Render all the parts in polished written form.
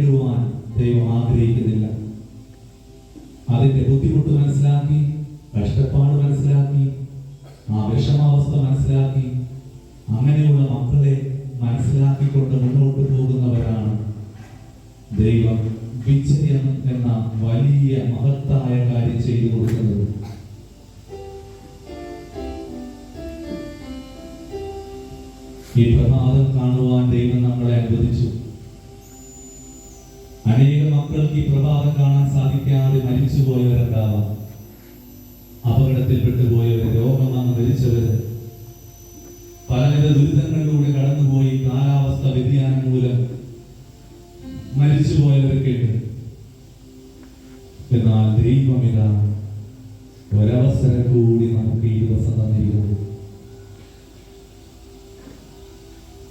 നേടുവാൻ ദൈവം ആഗ്രഹിക്കുന്നില്ല. അതിന്റെ ബുദ്ധിമുട്ട് മനസ്സിലാക്കി, കഷ്ടപ്പാട് മനസ്സിലാക്കി, ആ വിഷമാവസ്ഥ മനസ്സിലാക്കി, അങ്ങനെയുള്ള മക്കളെ മനസ്സിലാക്കിക്കൊണ്ട് മുന്നോട്ട് പോകുന്നവരാണ് ദൈവം വിജയം എന്ന വലിയ മഹത്തായ കാര്യം ചെയ്തു കൊടുക്കുന്നത്. ഈ പ്രഭാതം കാണുവാൻ ദൈവം നമ്മളെ അനുവദിച്ചു. അനേക മക്കൾക്ക് ഈ പ്രഭാതം കാണാൻ സാധിക്കാതെ മരിച്ചുപോയവരുണ്ടാവാം, അപകടത്തിൽപ്പെട്ടുപോയവർ, രോഗം വന്ന് മരിച്ചവര്, പലവിധ ദുരിതങ്ങളിലൂടെ കടന്നുപോയി കാലാവസ്ഥ വ്യതിയാനം മൂലം മരിച്ചുപോയവരൊക്കെ ഉണ്ട്. എന്നാൽ ദൈവം ഇതാ ഒരവസരം കൂടി നമുക്ക് ഈ ദിവസം തന്നിരിക്കുന്നു.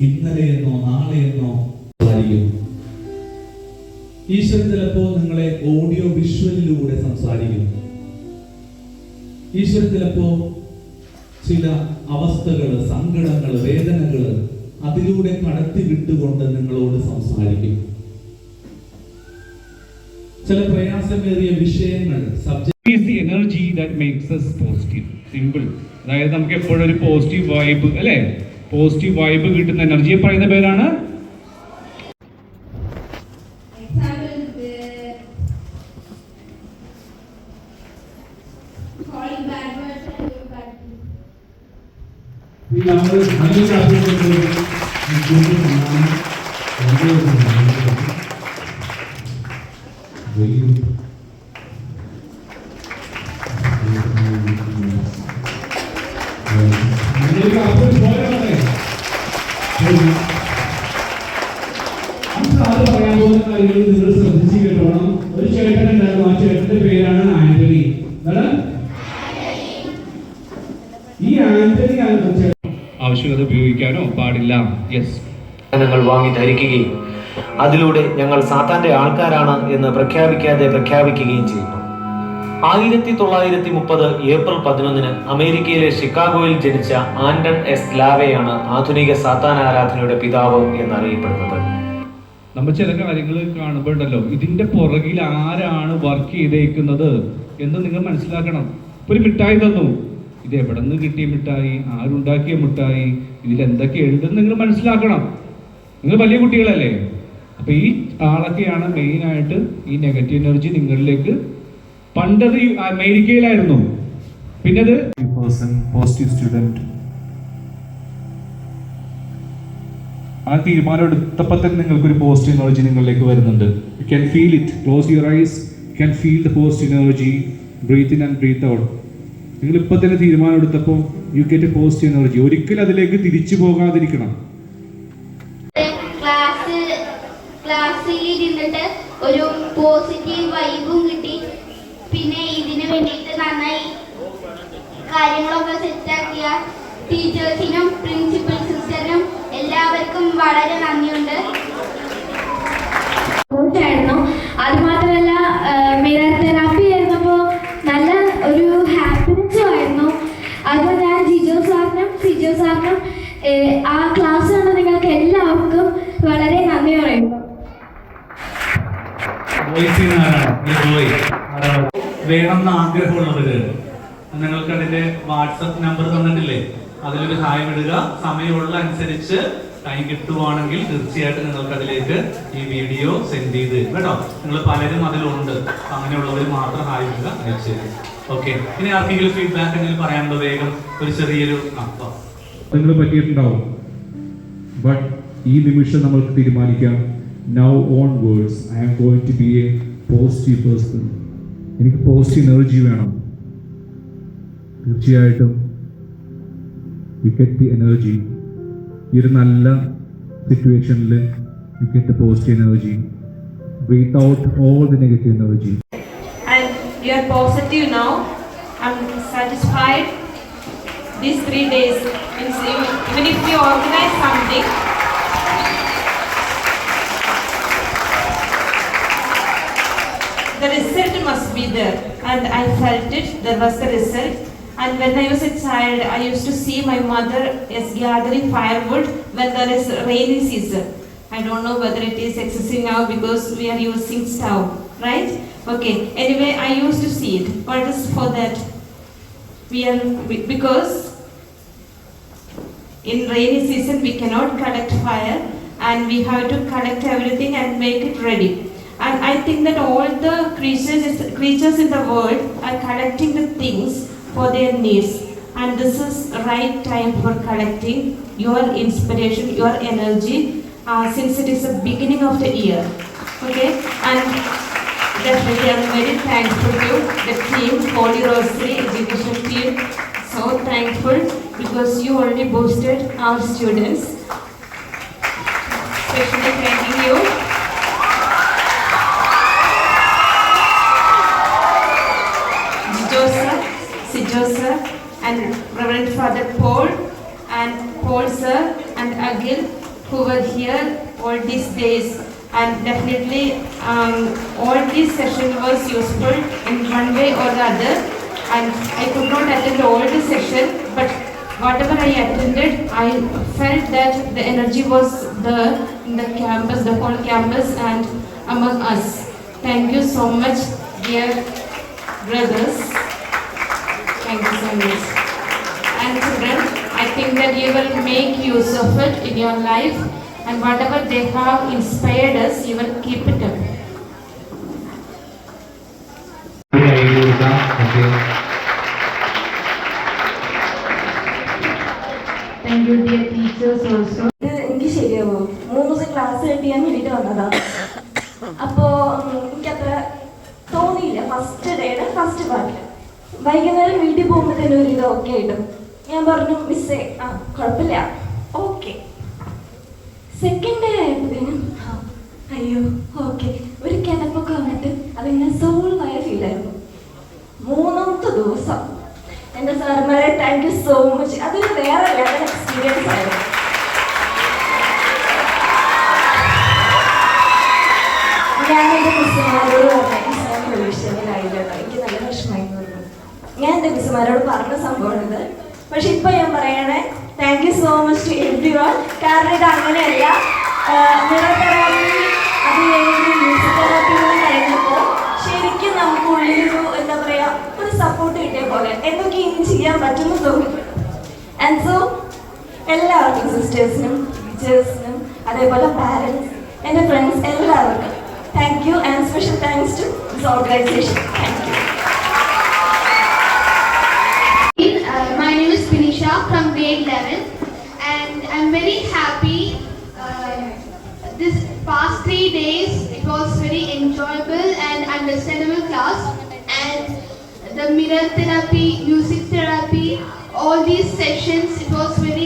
ഇന്നലെയെന്നോ നാളെയെന്നോ ആയിരിക്കും. ഈശ്വരൻ ചിലപ്പോൾ നിങ്ങളെ ഓഡിയോ വിഷ്വലിലൂടെ സംസാരിക്കും. ഈശ്വരൻ ചിലപ്പോ ചില അവസ്ഥകള്, സങ്കടങ്ങള്, വേദനകള് അതിലൂടെ കടത്തി വിട്ടുകൊണ്ട് നിങ്ങളോട് സംസാരിക്കും. ചില പ്രയാസമേറിയ വിഷയങ്ങൾ energy that makes us positive. Simple. അതായത് നമുക്ക് എപ്പോഴും ഒരു പോസിറ്റീവ് വൈബ്, അല്ലേ? പോസിറ്റീവ് വൈബ് കിട്ടുന്ന എനർജിയെ പറയുന്ന പേരാണ് പറയാൻ പോകുന്ന കാര്യങ്ങൾ നിങ്ങൾ ശ്രദ്ധിച്ചു കേട്ടോണം. ഒരു ചേട്ടൻ ഉണ്ടായിരുന്നു, ആ ചേട്ടന്റെ പേരാണ് ആന്റണി. ഈ ആന്റണി ആവശ്യകത ഉപയോഗിക്കാനോ പാടില്ല. യെസ്, ഞങ്ങൾ വാങ്ങി ധരിക്കുകയും അതിലൂടെ ഞങ്ങൾ സാത്താന്റെ ആൾക്കാരാണ് എന്ന് പ്രഖ്യാപിക്കുകയും ചെയ്യുന്നു. 1930 ഏപ്രിൽ 11 അമേരിക്കയിലെ ഷിക്കാഗോയിൽ ജനിച്ച ആന്റൺ എസ് ലാവെയാണ് ആധുനിക സാത്താൻ ആരാധനയുടെ പിതാവ് എന്നറിയപ്പെടുന്നത്. നമ്മൾ ചില കാര്യങ്ങൾ കാണുമ്പോഴല്ലോ, ഇതിന്റെ പുറകിൽ ആരാണ് വർക്ക് ചെയ്തേക്കുന്നത് എന്ന് നിങ്ങൾ മനസ്സിലാക്കണം. ഒരു മിഠായി തന്നു, ഇത് എവിടെ നിന്ന് കിട്ടിയ മിഠായി, ആരുണ്ടാക്കിയ മിഠായി, ഇതിലെന്തൊക്കെ ഉണ്ടെന്ന് നിങ്ങൾ മനസ്സിലാക്കണം. നിങ്ങൾ വലിയ കുട്ടികളല്ലേ? അപ്പൊ ഈ ആളൊക്കെയാണ് മെയിനായിട്ട് ഈ നെഗറ്റീവ് എനർജി നിങ്ങളിലേക്ക്. പണ്ടത് അമേരിക്കയിലായിരുന്നു, പിന്നത് പോസിറ്റീവ് സ്റ്റുഡന്റ്. ആ തീരുമാനം എടുത്തപ്പോൾ തന്നെ നിങ്ങൾക്കൊരു പോസിറ്റീവ് എനർജി നിങ്ങളിലേക്ക് വരുന്നുണ്ട്. You can feel it. Close your eyes, you can feel the positive energy. Breathe in and breathe out. നിങ്ങൾ ഇപ്പൊ തന്നെ തീരുമാനം എടുത്തപ്പോൾ you get a positive energy. ഒരിക്കലും അതിലേക്ക് തിരിച്ചു പോകാതിരിക്കണം. ക്ലാസ്സിൽ ഇരുന്നിട്ട് ഒരു പോസിറ്റീവ് വൈബും കിട്ടി. പിന്നെ ഇതിനു വേണ്ടിയിട്ട് നന്നായി കാര്യങ്ങളൊക്കെ സെറ്റാക്കിയ ടീച്ചേഴ്സിനും പ്രിൻസിപ്പൽ സിസ്റ്ററിനും എല്ലാവർക്കും വളരെ നന്ദിയുണ്ട്. അതുമാത്രമല്ല, മിറർ തെറാപ്പി ആയിരുന്നപ്പോൾ നല്ല ഒരു ഹാപ്പിനെസ്സും ആയിരുന്നു. അതുപോലെ ഞാൻ ജിജോ സാറിനും ആ ക്ലാസ് കണ്ട നിങ്ങൾക്ക് എല്ലാവർക്കും വളരെ നന്ദി പറയുന്നു. വേണമെന്ന് ആഗ്രഹമുള്ളവര് നിങ്ങൾക്ക് അതിന്റെ വാട്സപ്പ് നമ്പർ തന്നിട്ടില്ലേ, അതിലൊരു ഹായ് ഇടുക. സമയമുള്ള അനുസരിച്ച് ടൈം കിട്ടുവാണെങ്കിൽ തീർച്ചയായിട്ടും നിങ്ങൾക്ക് അതിലേക്ക് ഈ വീഡിയോ സെൻഡ് ചെയ്ത് കേട്ടോ. നിങ്ങൾ പലരും അതിലുണ്ട്, അങ്ങനെയുള്ളവർ മാത്രം ഹായ് ഇടുക, അയച്ചു. ഓക്കെ, ഇനി ആർക്കെങ്കിലും ഫീഡ്ബാക്ക് എന്തെങ്കിലും പറയാനുണ്ടോ? വേഗം ഒരു ചെറിയൊരു നിങ്ങൾ പറ്റിയിട്ടുണ്ടാവും. ബട്ട് ഈ നിമിഷം നമ്മൾക്ക് തീരുമാനിക്കാം, now onwards I am going to be a positive person. എനിക്ക് പോസിറ്റീവ് എനർജി വേണം. തീർച്ചയായിട്ടും യു ഗെറ്റ് ദി എനർജി. ഈ ഒരു നല്ല സിറ്റുവേഷനിൽ you get the positive energy. Breathe out all the negative energy. And you are positive now. I'm satisfied. These 3 days, even if you organize something, the result must be there, and I felt it. There was the result. And when I was a child, I used to see my mother is gathering firewood when there is rainy season. I don't know whether it is existing now because we are using stove, right? Okay. Anyway, I used to see it. What is for that? Because in rainy season we cannot collect fire, and we have to collect everything and make it ready. And I think that all the creatures in the world are collecting the things for their needs. And this is the right time for collecting your inspiration, your energy, since it is the beginning of the year. Okay? And definitely I'm very thankful to the team, Holy Rosary Education team. So thankful because you already boosted our students. Especially thanking you. Sijo sir, and Reverend Father Paul, and Paul sir, and Agil, who were here all these days. And definitely all this session was useful in one way or the other. And I could not attend all the session, but whatever I attended, I felt that the energy was there in the campus, the whole campus, and among us. Thank you so much, dear brothers. Thank you so much. And children, I think that you will make use of it in your life, and whatever they have inspired us, you will keep it up. Thank you, dear teachers also. എനിക്ക് ശരിയാവോ 3 ദിവസം class കെട്ടി ഞാൻ വേണ്ടിയിട്ട് വന്നതാണ്. അപ്പോൾ എനിക്കത്ര തോന്നിയില്ല first ഡേയുടെ ഫസ്റ്റ് പാർട്ടിൽ. വൈകുന്നേരം വീട്ടിൽ പോകുമ്പോഴത്തേനും ഒരു ഇത് ഓക്കെ ആയിട്ടും ഞാൻ പറഞ്ഞു മിസ്സേ കുഴപ്പമില്ല ഓക്കെ. സെക്കൻഡ് ഡേ ആയപ്പോഴത്തേനും അയ്യോ ഓക്കെ ഒരു കിടപ്പൊക്കെ വന്നിട്ട് അതിങ്ങനെ സോൾവായ ഫീലായിരുന്നു. 3ാമത്തെ ദിവസം എൻ്റെ സാറുമാരെ താങ്ക് യു സോ മച്ച്. അതൊരു വേറെ ലെവൽ എക്സ്പീരിയൻസ് ആയിരുന്നു. ഞാൻ എൻ്റെ മിസ്സുമാരോട് പറഞ്ഞു ഞാൻ പ്രതീക്ഷയിലായില്ല കേട്ടോ, എനിക്ക് നല്ല വിഷമമായി എന്ന് പറഞ്ഞു. ഞാൻ എൻ്റെ മിസ്സുമാരോട് പറഞ്ഞ സംഭവമാണിത്. പക്ഷെ ഇപ്പൊ ഞാൻ പറയണേ thank you so much to everyone. കാരണം ഇത് അങ്ങനെയല്ല, മിറർ തെറാപ്പി അത് കഴിഞ്ഞ് മ്യൂസിക് തെറാപ്പി കഴിഞ്ഞപ്പോൾ ശരിക്കും നമുക്ക് ഉള്ളിലൊരു എന്താ പറയാ ഒരു സപ്പോർട്ട് കിട്ടിയ പോലെ എന്തൊക്കെ ഇനി ചെയ്യാൻ പറ്റുമെന്ന് തോന്നി. ആൻഡ് സോ എല്ലാവർക്കും സിസ്റ്റേഴ്സിനും ടീച്ചേഴ്സിനും അതേപോലെ പാരൻസ് എൻ്റെ ഫ്രണ്ട്സ് എല്ലാവർക്കും thank you and special thanks to this organisation. Thank you. My name is Pinisha from grade 11, and I'm very happy. This past 3 days it was very enjoyable and understandable class, and the mirror therapy, music therapy, all these sessions, it was very